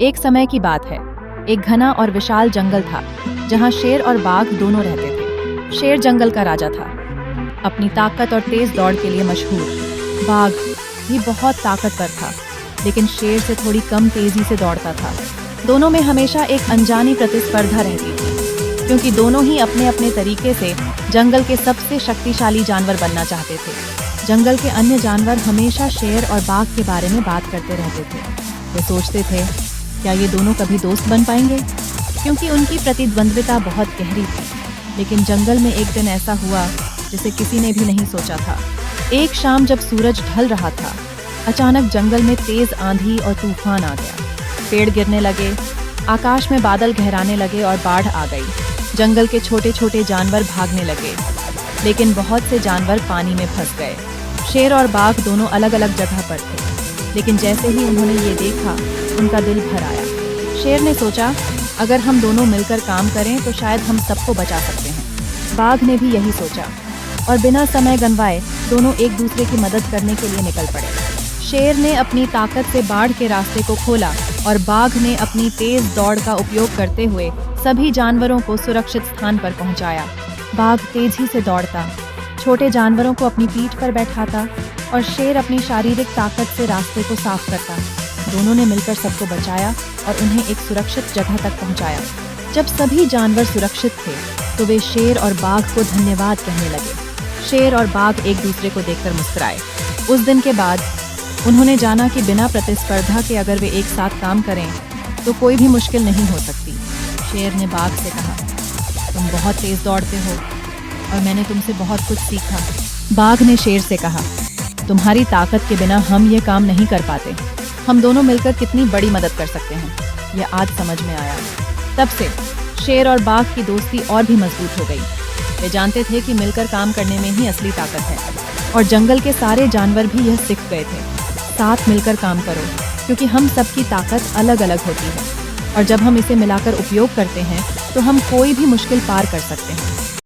एक समय की बात है। एक घना और विशाल जंगल था जहाँ शेर और बाघ दोनों रहते थे। शेर जंगल का राजा था, अपनी ताकत और तेज दौड़ के लिए मशहूर। बाघ भी बहुत ताकतवर था, लेकिन शेर से थोड़ी कम तेजी से दौड़ता था। दोनों में हमेशा एक अनजानी प्रतिस्पर्धा रहती थी, क्योंकि दोनों ही अपने अपने तरीके से जंगल के सबसे शक्तिशाली जानवर बनना चाहते थे। जंगल के अन्य जानवर हमेशा शेर और बाघ के बारे में बात करते रहते थे। वे सोचते थे, क्या ये दोनों कभी दोस्त बन पाएंगे, क्योंकि उनकी प्रतिद्वंद्विता बहुत गहरी थी। लेकिन जंगल में एक दिन ऐसा हुआ जिसे किसी ने भी नहीं सोचा था। एक शाम जब सूरज ढल रहा था, अचानक जंगल में तेज आंधी और तूफान आ गया। पेड़ गिरने लगे, आकाश में बादल गहराने लगे और बाढ़ आ गई। जंगल के छोटे छोटे जानवर भागने लगे, लेकिन बहुत से जानवर पानी में फंस गए। शेर और बाघ दोनों अलग अलग जगह पर थे, लेकिन जैसे ही उन्होंने ये देखा, उनका दिल भर आया। शेर ने सोचा, अगर हम दोनों मिलकर काम करें तो शायद हम सबको बचा सकते हैं। बाघ ने भी यही सोचा और बिना समय गंवाए दोनों एक दूसरे की मदद करने के लिए निकल पड़े। शेर ने अपनी ताकत से बाढ़ के रास्ते को खोला और बाघ ने अपनी तेज दौड़ का उपयोग करते हुए सभी जानवरों को सुरक्षित स्थान पर पहुंचाया। बाघ तेजी से दौड़ता, छोटे जानवरों को अपनी पीठ पर बैठाता और शेर अपनी शारीरिक ताकत से रास्ते को साफ करता। दोनों ने मिलकर सबको बचाया और उन्हें एक सुरक्षित जगह तक पहुंचाया। जब सभी जानवर सुरक्षित थे, तो वे शेर और बाघ को धन्यवाद कहने लगे। शेर और बाघ एक दूसरे को देखकर मुस्कुराए। उस दिन के बाद उन्होंने जाना कि बिना प्रतिस्पर्धा के अगर वे एक साथ काम करें तो कोई भी मुश्किल नहीं हो सकती। शेर ने बाघ से कहा, तुम बहुत तेज दौड़ते हो और मैंने तुमसे बहुत कुछ सीखा। बाघ ने शेर से कहा, तुम्हारी ताकत के बिना हम ये काम नहीं कर पाते। हम दोनों मिलकर कितनी बड़ी मदद कर सकते हैं, यह आज समझ में आया। तब से शेर और बाघ की दोस्ती और भी मजबूत हो गई। वे जानते थे कि मिलकर काम करने में ही असली ताकत है, और जंगल के सारे जानवर भी यह सीख गए थे। साथ मिलकर काम करो, क्योंकि हम सबकी ताकत अलग अलग होती है, और जब हम इसे मिलाकर उपयोग करते हैं तो हम कोई भी मुश्किल पार कर सकते हैं।